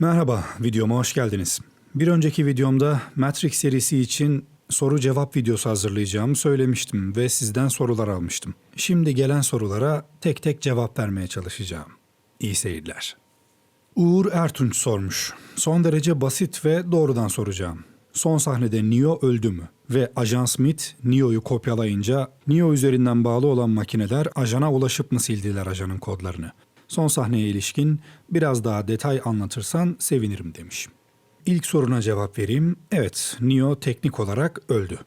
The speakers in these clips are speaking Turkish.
Merhaba, videoma hoş geldiniz. Bir önceki videomda Matrix serisi için soru cevap videosu hazırlayacağımı söylemiştim ve sizden sorular almıştım. Şimdi gelen sorulara tek tek cevap vermeye çalışacağım. İyi seyirler. Uğur Ertunç sormuş. Son derece basit ve doğrudan soracağım. Son sahnede Neo öldü mü? Ve Ajan Smith Neo'yu kopyalayınca Neo üzerinden bağlı olan makineler ajana ulaşıp mı sildiler ajanın kodlarını? Son sahneye ilişkin biraz daha detay anlatırsan sevinirim demiş. İlk soruna cevap vereyim. Evet, Neo teknik olarak öldü.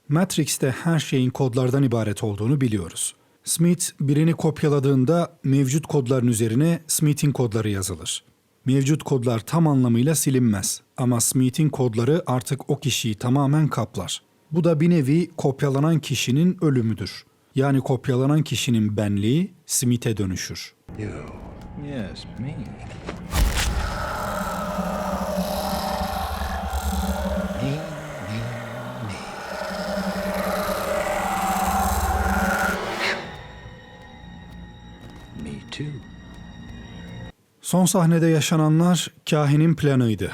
Matrix'te her şeyin kodlardan ibaret olduğunu biliyoruz. Smith birini kopyaladığında mevcut kodların üzerine Smith'in kodları yazılır. Mevcut kodlar tam anlamıyla silinmez ama Smith'in kodları artık o kişiyi tamamen kaplar. Bu da bir nevi kopyalanan kişinin ölümüdür. Yani kopyalanan kişinin benliği Smith'e dönüşür. You. Yes, me. Me too. Son sahnede yaşananlar kahinin planıydı.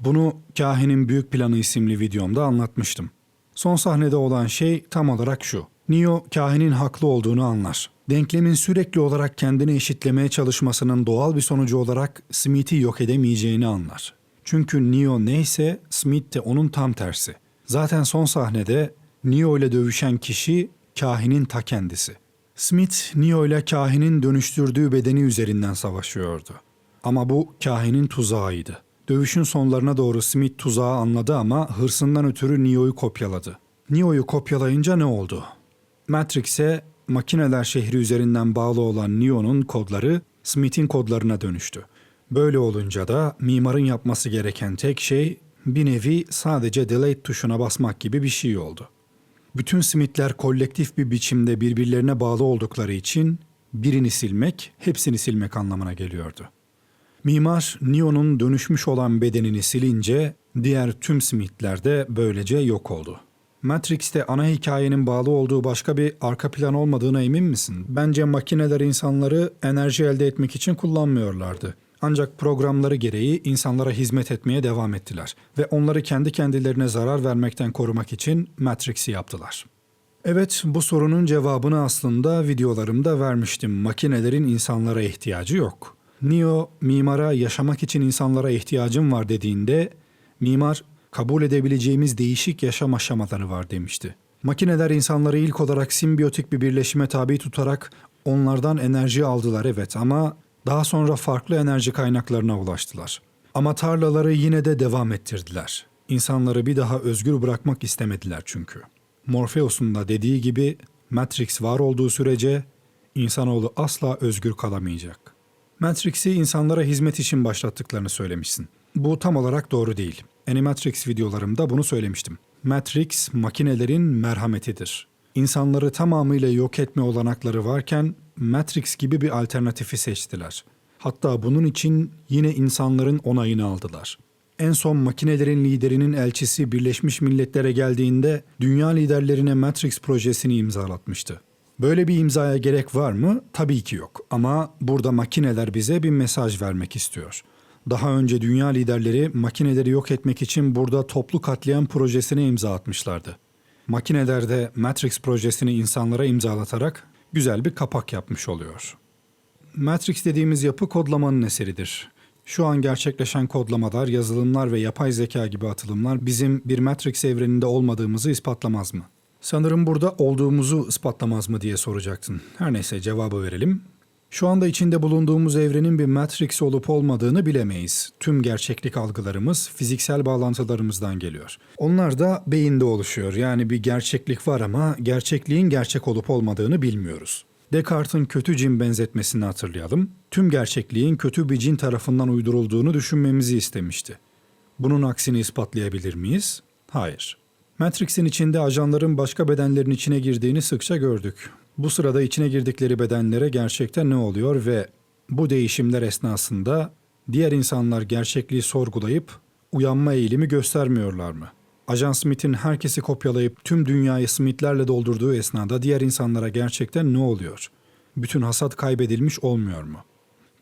Bunu Kahinin Büyük Planı isimli videomda anlatmıştım. Son sahnede olan şey tam olarak şu. Neo kahinin haklı olduğunu anlar. Denklemin sürekli olarak kendini eşitlemeye çalışmasının doğal bir sonucu olarak Smith'i yok edemeyeceğini anlar. Çünkü Neo neyse Smith de onun tam tersi. Zaten son sahnede Neo ile dövüşen kişi kahinin ta kendisi. Smith, Neo ile kahinin dönüştürdüğü bedeni üzerinden savaşıyordu. Ama bu kahinin tuzağıydı. Dövüşün sonlarına doğru Smith tuzağı anladı ama hırsından ötürü Neo'yu kopyaladı. Neo'yu kopyalayınca ne oldu? Matrix'e makineler şehri üzerinden bağlı olan Neo'nun kodları Smith'in kodlarına dönüştü. Böyle olunca da mimarın yapması gereken tek şey bir nevi sadece delete tuşuna basmak gibi bir şey oldu. Bütün Smith'ler kolektif bir biçimde birbirlerine bağlı oldukları için birini silmek, hepsini silmek anlamına geliyordu. Mimar, Neo'nun dönüşmüş olan bedenini silince diğer tüm Smith'ler de böylece yok oldu. Matrix'te ana hikayenin bağlı olduğu başka bir arka plan olmadığına emin misin? Bence makineler insanları enerji elde etmek için kullanmıyorlardı. Ancak programları gereği insanlara hizmet etmeye devam ettiler ve onları kendi kendilerine zarar vermekten korumak için Matrix'i yaptılar. Evet, bu sorunun cevabını aslında videolarımda vermiştim. Makinelerin insanlara ihtiyacı yok. Neo, mimara yaşamak için insanlara ihtiyacım var dediğinde, mimar kabul edebileceğimiz değişik yaşam aşamaları var demişti. Makineler insanları ilk olarak simbiyotik bir birleşime tabi tutarak onlardan enerji aldılar evet ama daha sonra farklı enerji kaynaklarına ulaştılar. Ama tarlaları yine de devam ettirdiler. İnsanları bir daha özgür bırakmak istemediler çünkü. Morpheus'un da dediği gibi Matrix var olduğu sürece insanoğlu asla özgür kalamayacak. Matrix'i insanlara hizmet için başlattıklarını söylemişsin. Bu tam olarak doğru değil. Animatrix videolarımda bunu söylemiştim. Matrix makinelerin merhametidir. İnsanları tamamıyla yok etme olanakları varken Matrix gibi bir alternatifi seçtiler. Hatta bunun için yine insanların onayını aldılar. En son makinelerin liderinin elçisi Birleşmiş Milletler'e geldiğinde dünya liderlerine Matrix projesini imzalatmıştı. Böyle bir imzaya gerek var mı? Tabii ki yok. Ama burada makineler bize bir mesaj vermek istiyor. Daha önce dünya liderleri makineleri yok etmek için burada toplu katliam projesine imza atmışlardı. Makineler de Matrix projesini insanlara imzalatarak güzel bir kapak yapmış oluyor. Matrix dediğimiz yapı kodlamanın eseridir. Şu an gerçekleşen kodlamalar, yazılımlar ve yapay zeka gibi atılımlar bizim bir Matrix evreninde olmadığımızı ispatlamaz mı? Sanırım burada olduğumuzu ispatlamaz mı diye soracaktın. Her neyse cevabı verelim. Şu anda içinde bulunduğumuz evrenin bir Matrix olup olmadığını bilemeyiz. Tüm gerçeklik algılarımız fiziksel bağlantılarımızdan geliyor. Onlar da beyinde oluşuyor. Yani bir gerçeklik var ama gerçekliğin gerçek olup olmadığını bilmiyoruz. Descartes'in kötü cin benzetmesini hatırlayalım. Tüm gerçekliğin kötü bir cin tarafından uydurulduğunu düşünmemizi istemişti. Bunun aksini ispatlayabilir miyiz? Hayır. Matrix'in içinde ajanların başka bedenlerin içine girdiğini sıkça gördük. Bu sırada içine girdikleri bedenlere gerçekten ne oluyor ve bu değişimler esnasında diğer insanlar gerçekliği sorgulayıp uyanma eğilimi göstermiyorlar mı? Ajan Smith'in herkesi kopyalayıp tüm dünyayı Smith'lerle doldurduğu esnada diğer insanlara gerçekten ne oluyor? Bütün hasat kaybedilmiş olmuyor mu?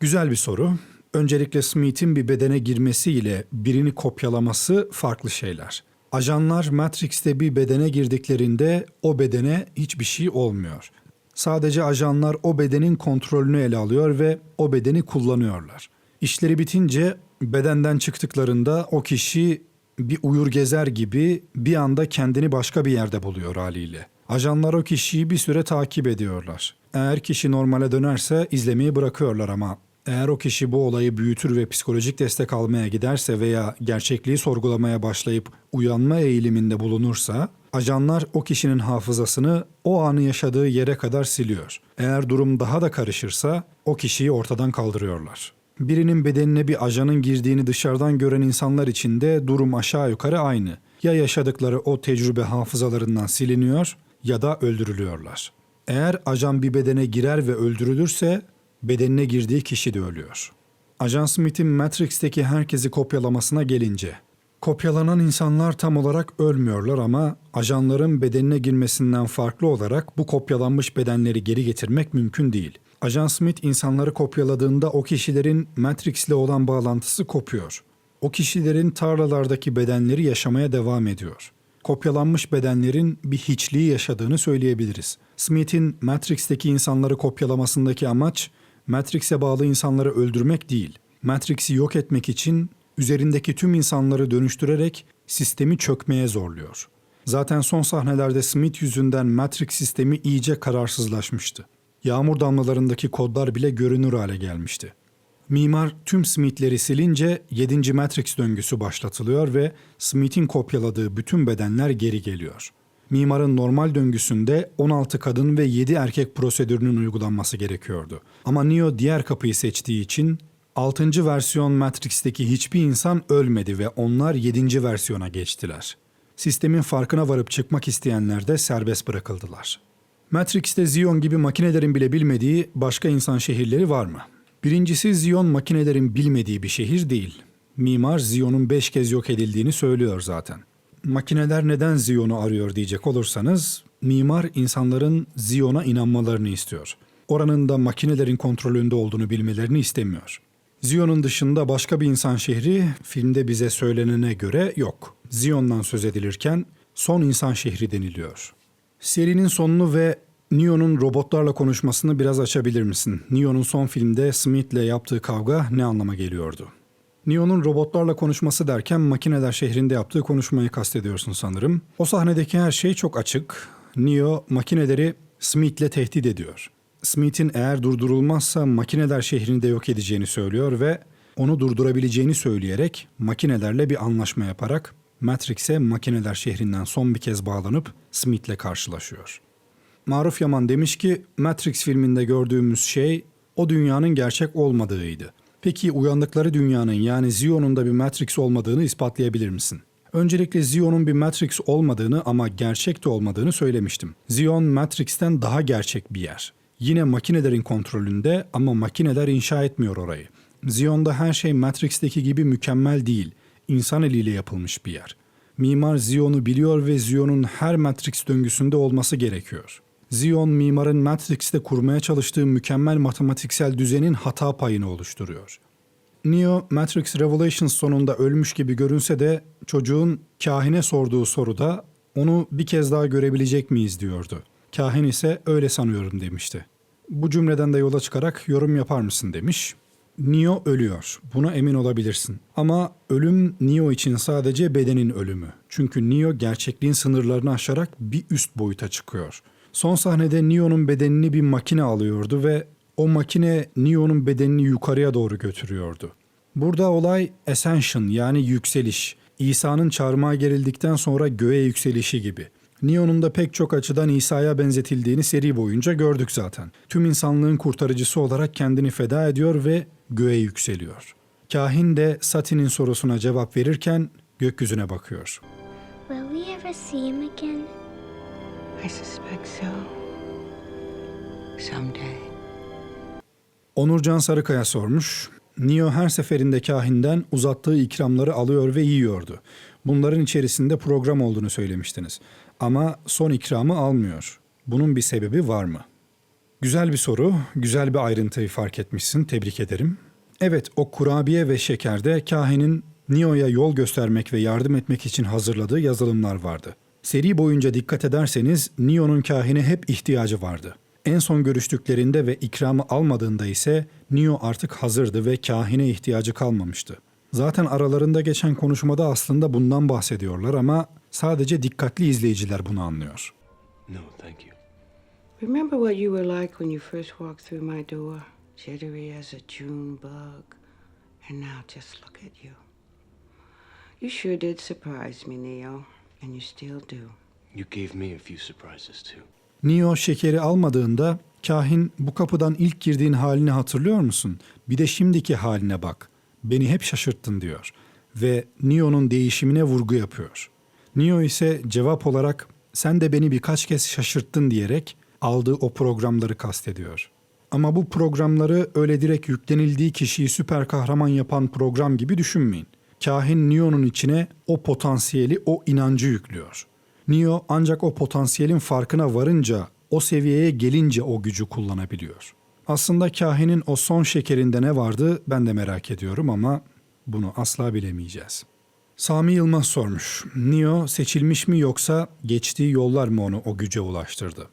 Güzel bir soru. Öncelikle Smith'in bir bedene girmesiyle birini kopyalaması farklı şeyler. Ajanlar Matrix'te bir bedene girdiklerinde o bedene hiçbir şey olmuyor. Sadece ajanlar o bedenin kontrolünü ele alıyor ve o bedeni kullanıyorlar. İşleri bitince bedenden çıktıklarında o kişi bir uyur gezer gibi bir anda kendini başka bir yerde buluyor haliyle. Ajanlar o kişiyi bir süre takip ediyorlar. Eğer kişi normale dönerse izlemeyi bırakıyorlar ama eğer o kişi bu olayı büyütür ve psikolojik destek almaya giderse veya gerçekliği sorgulamaya başlayıp uyanma eğiliminde bulunursa, ajanlar o kişinin hafızasını o anı yaşadığı yere kadar siliyor. Eğer durum daha da karışırsa o kişiyi ortadan kaldırıyorlar. Birinin bedenine bir ajanın girdiğini dışarıdan gören insanlar için de durum aşağı yukarı aynı. Ya yaşadıkları o tecrübe hafızalarından siliniyor ya da öldürülüyorlar. Eğer ajan bir bedene girer ve öldürülürse bedenine girdiği kişi de ölüyor. Ajan Smith'in Matrix'teki herkesi kopyalamasına gelince, kopyalanan insanlar tam olarak ölmüyorlar ama ajanların bedenine girmesinden farklı olarak bu kopyalanmış bedenleri geri getirmek mümkün değil. Ajan Smith insanları kopyaladığında o kişilerin Matrix'le olan bağlantısı kopuyor. O kişilerin tarlalardaki bedenleri yaşamaya devam ediyor. Kopyalanmış bedenlerin bir hiçliği yaşadığını söyleyebiliriz. Smith'in Matrix'teki insanları kopyalamasındaki amaç, Matrix'e bağlı insanları öldürmek değil, Matrix'i yok etmek için üzerindeki tüm insanları dönüştürerek sistemi çökmeye zorluyor. Zaten son sahnelerde Smith yüzünden Matrix sistemi iyice kararsızlaşmıştı. Yağmur damlalarındaki kodlar bile görünür hale gelmişti. Mimar tüm Smith'leri silince 7. Matrix döngüsü başlatılıyor ve Smith'in kopyaladığı bütün bedenler geri geliyor. Mimarın normal döngüsünde 16 kadın ve 7 erkek prosedürünün uygulanması gerekiyordu. Ama Neo diğer kapıyı seçtiği için 6. versiyon Matrix'teki hiçbir insan ölmedi ve onlar 7. versiyona geçtiler. Sistemin farkına varıp çıkmak isteyenler de serbest bırakıldılar. Matrix'te Zion gibi makinelerin bile bilmediği başka insan şehirleri var mı? Birincisi, Zion makinelerin bilmediği bir şehir değil. Mimar Zion'un 5 kez yok edildiğini söylüyor zaten. Makineler neden Zion'u arıyor diyecek olursanız, mimar insanların Zion'a inanmalarını istiyor. Oranın da makinelerin kontrolünde olduğunu bilmelerini istemiyor. Zion'un dışında başka bir insan şehri filmde bize söylenene göre yok. Zion'dan söz edilirken son insan şehri deniliyor. Serinin sonunu ve Neo'nun robotlarla konuşmasını biraz açabilir misin? Neo'nun son filmde Smith'le yaptığı kavga ne anlama geliyordu? Neo'nun robotlarla konuşması derken makineler şehrinde yaptığı konuşmayı kastediyorsun sanırım. O sahnedeki her şey çok açık. Neo makineleri Smith'le tehdit ediyor. Smith'in eğer durdurulmazsa makineler şehrini de yok edeceğini söylüyor ve onu durdurabileceğini söyleyerek makinelerle bir anlaşma yaparak Matrix'e makineler şehrinden son bir kez bağlanıp Smith'le karşılaşıyor. Maruf Yaman demiş ki Matrix filminde gördüğümüz şey o dünyanın gerçek olmadığıydı. Peki uyandıkları dünyanın yani Zion'un da bir Matrix olmadığını ispatlayabilir misin? Öncelikle Zion'un bir Matrix olmadığını ama gerçek de olmadığını söylemiştim. Zion Matrix'ten daha gerçek bir yer. Yine makinelerin kontrolünde ama makineler inşa etmiyor orayı. Zion'da her şey Matrix'teki gibi mükemmel değil. İnsan eliyle yapılmış bir yer. Mimar Zion'u biliyor ve Zion'un her Matrix döngüsünde olması gerekiyor. Zion, mimarın Matrix'te kurmaya çalıştığı mükemmel matematiksel düzenin hata payını oluşturuyor. Neo, Matrix Revelations sonunda ölmüş gibi görünse de çocuğun kahine sorduğu soruda onu bir kez daha görebilecek miyiz diyordu. Kahin ise öyle sanıyorum demişti. Bu cümleden de yola çıkarak yorum yapar mısın demiş. Neo ölüyor. Buna emin olabilirsin. Ama ölüm Neo için sadece bedenin ölümü. Çünkü Neo gerçekliğin sınırlarını aşarak bir üst boyuta çıkıyor. Son sahnede Neo'nun bedenini bir makine alıyordu ve o makine Neo'nun bedenini yukarıya doğru götürüyordu. Burada olay ascension yani yükseliş. İsa'nın çarmıha gerildikten sonra göğe yükselişi gibi. Neo'nun da pek çok açıdan İsa'ya benzetildiğini seri boyunca gördük zaten. Tüm insanlığın kurtarıcısı olarak kendini feda ediyor ve göğe yükseliyor. Kahin de Sati'nin sorusuna cevap verirken gökyüzüne bakıyor. Will we ever see him again? I suspect so. Someday. Onurcan Sarıkaya sormuş. Neo her seferinde kahinden uzattığı ikramları alıyor ve yiyordu. Bunların içerisinde program olduğunu söylemiştiniz. Ama son ikramı almıyor. Bunun bir sebebi var mı? Güzel bir soru, güzel bir ayrıntıyı fark etmişsin. Tebrik ederim. Evet, o kurabiye ve şekerde kahinin Neo'ya yol göstermek ve yardım etmek için hazırladığı yazılımlar vardı. Seri boyunca dikkat ederseniz Neo'nun kahine hep ihtiyacı vardı. En son görüştüklerinde ve ikramı almadığında ise Neo artık hazırdı ve kahine ihtiyacı kalmamıştı. Zaten aralarında geçen konuşmada aslında bundan bahsediyorlar ama sadece dikkatli izleyiciler bunu anlıyor. No, thank you. Remember what you were like when you first walked through my door? Jittery as a June bug. And now just look at you. You sure did surprise me, Neo. And you still do. You gave me a few surprises too. Neo şekeri almadığında kahin bu kapıdan ilk girdiğin halini hatırlıyor musun? Bir de şimdiki haline bak. Beni hep şaşırttın diyor. Ve Neo'nun değişimine vurgu yapıyor. Neo ise cevap olarak sen de beni birkaç kez şaşırttın diyerek aldığı o programları kastediyor. Ama bu programları öyle direkt yüklenildiği kişiyi süper kahraman yapan program gibi düşünmeyin. Kahin Neo'nun içine o potansiyeli, o inancı yüklüyor. Neo ancak o potansiyelin farkına varınca, o seviyeye gelince o gücü kullanabiliyor. Aslında kahinin o son şekerinde ne vardı ben de merak ediyorum ama bunu asla bilemeyeceğiz. Sami Yılmaz sormuş. Neo seçilmiş mi yoksa geçtiği yollar mı onu o güce ulaştırdı?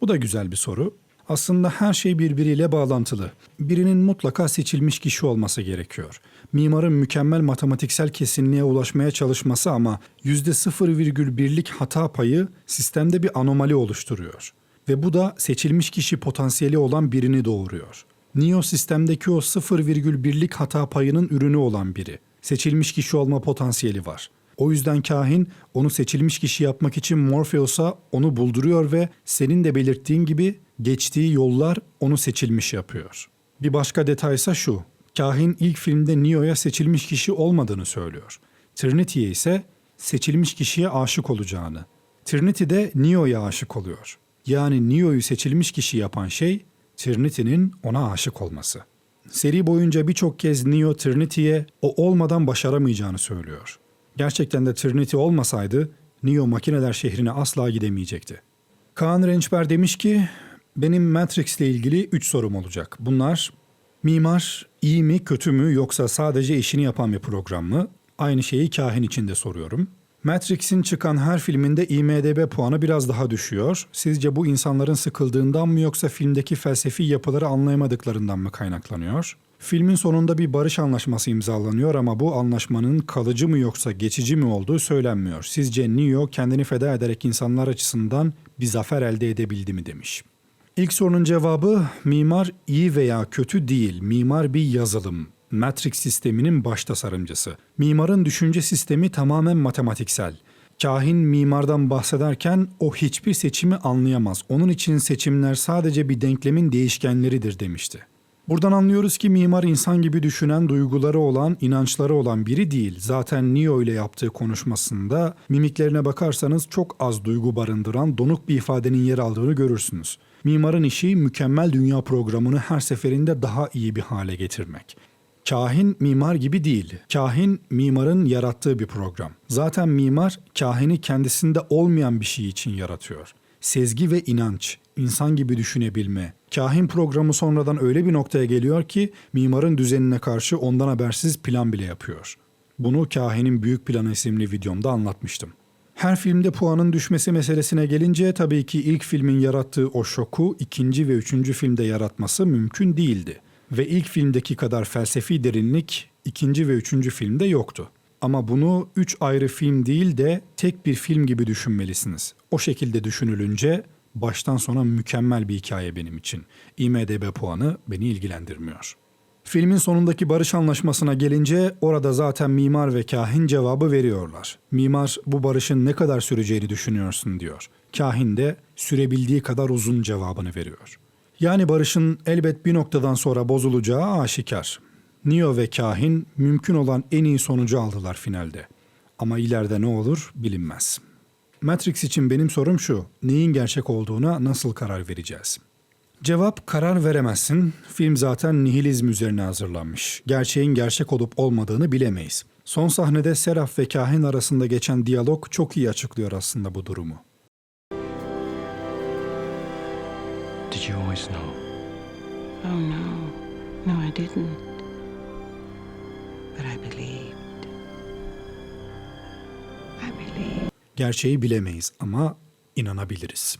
Bu da güzel bir soru. Aslında her şey birbiriyle bağlantılı. Birinin mutlaka seçilmiş kişi olması gerekiyor. Mimarın mükemmel matematiksel kesinliğe ulaşmaya çalışması ama %0,1'lik hata payı sistemde bir anomali oluşturuyor. Ve bu da seçilmiş kişi potansiyeli olan birini doğuruyor. Neo sistemdeki o 0,1'lik hata payının ürünü olan biri. Seçilmiş kişi olma potansiyeli var. O yüzden kahin onu seçilmiş kişi yapmak için Morpheus'a onu bulduruyor ve senin de belirttiğin gibi geçtiği yollar onu seçilmiş yapıyor. Bir başka detaysa şu. Kahin ilk filmde Neo'ya seçilmiş kişi olmadığını söylüyor. Trinity'ye ise seçilmiş kişiye aşık olacağını. Trinity de Neo'ya aşık oluyor. Yani Neo'yu seçilmiş kişi yapan şey Trinity'nin ona aşık olması. Seri boyunca birçok kez Neo Trinity'ye o olmadan başaramayacağını söylüyor. Gerçekten de Trinity olmasaydı Neo makineler şehrine asla gidemeyecekti. Kaan Rençber demiş ki, benim Matrix ile ilgili 3 sorum olacak. Bunlar, mimar iyi mi kötü mü yoksa sadece işini yapan bir program mı? Aynı şeyi kahin için de soruyorum. Matrix'in çıkan her filminde IMDb puanı biraz daha düşüyor. Sizce bu insanların sıkıldığından mı yoksa filmdeki felsefi yapıları anlayamadıklarından mı kaynaklanıyor? Filmin sonunda bir barış anlaşması imzalanıyor ama bu anlaşmanın kalıcı mı yoksa geçici mi olduğu söylenmiyor. Sizce Neo kendini feda ederek insanlar açısından bir zafer elde edebildi mi demiş. İlk sorunun cevabı mimar iyi veya kötü değil. Mimar bir yazılım. Matrix sisteminin baş tasarımcısı. Mimarın düşünce sistemi tamamen matematiksel. Kahin mimardan bahsederken o hiçbir seçimi anlayamaz. Onun için seçimler sadece bir denklemin değişkenleridir demişti. Buradan anlıyoruz ki mimar insan gibi düşünen, duyguları olan, inançları olan biri değil. Zaten Neo ile yaptığı konuşmasında mimiklerine bakarsanız çok az duygu barındıran, donuk bir ifadenin yer aldığını görürsünüz. Mimarın işi mükemmel dünya programını her seferinde daha iyi bir hale getirmek. Kahin mimar gibi değil. Kahin mimarın yarattığı bir program. Zaten mimar kahini kendisinde olmayan bir şey için yaratıyor. Sezgi ve inanç, insan gibi düşünebilme. Kahin programı sonradan öyle bir noktaya geliyor ki mimarın düzenine karşı ondan habersiz plan bile yapıyor. Bunu Kahinin Büyük Planı isimli videomda anlatmıştım. Her filmde puanın düşmesi meselesine gelince tabii ki ilk filmin yarattığı o şoku ikinci ve üçüncü filmde yaratması mümkün değildi. Ve ilk filmdeki kadar felsefi derinlik ikinci ve üçüncü filmde yoktu. Ama bunu 3 ayrı film değil de tek bir film gibi düşünmelisiniz. O şekilde düşünülünce baştan sona mükemmel bir hikaye benim için. IMDb puanı beni ilgilendirmiyor. Filmin sonundaki barış anlaşmasına gelince orada zaten mimar ve kahin cevabı veriyorlar. Mimar bu barışın ne kadar süreceğini düşünüyorsun diyor. Kahin de sürebildiği kadar uzun cevabını veriyor. Yani barışın elbet bir noktadan sonra bozulacağı aşikar. Neo ve kahin mümkün olan en iyi sonucu aldılar finalde. Ama ileride ne olur bilinmez. Matrix için benim sorum şu, neyin gerçek olduğuna nasıl karar vereceğiz? Cevap karar veremezsin. Film zaten nihilizm üzerine hazırlanmış. Gerçeğin gerçek olup olmadığını bilemeyiz. Son sahnede Seraph ve kahin arasında geçen diyalog çok iyi açıklıyor aslında bu durumu. Did you always know? Oh, no. No, I didn't. But I believed. I believed. Gerçeği bilemeyiz ama inanabiliriz.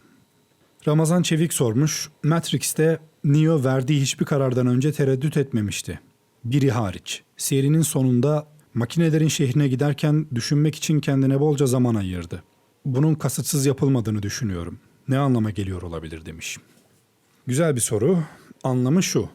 Ramazan Çevik sormuş, Matrix'te Neo verdiği hiçbir karardan önce tereddüt etmemişti. Biri hariç. Serinin sonunda makinelerin şehrine giderken düşünmek için kendine bolca zaman ayırdı. Bunun kasıtsız yapılmadığını düşünüyorum. Ne anlama geliyor olabilir demiş. Güzel bir soru. Anlamı şu.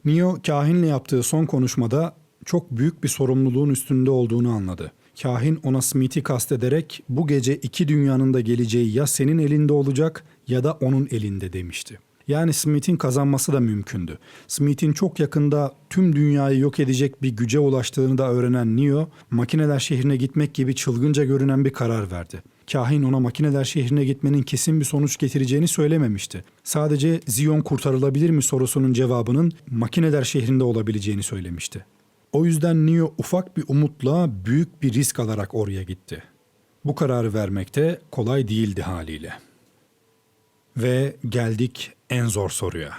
Neo kahinle yaptığı son konuşmada çok büyük bir sorumluluğun üstünde olduğunu anladı. Kahin ona Smith'i kastederek bu gece iki dünyanın da geleceği ya senin elinde olacak ya da onun elinde demişti. Yani Smith'in kazanması da mümkündü. Smith'in çok yakında tüm dünyayı yok edecek bir güce ulaştığını da öğrenen Neo, makineler şehrine gitmek gibi çılgınca görünen bir karar verdi. Kahin ona makineler şehrine gitmenin kesin bir sonuç getireceğini söylememişti. Sadece Zion kurtarılabilir mi sorusunun cevabının makineler şehrinde olabileceğini söylemişti. O yüzden Neo ufak bir umutla büyük bir risk alarak oraya gitti. Bu kararı vermek de kolay değildi haliyle. Ve geldik en zor soruya.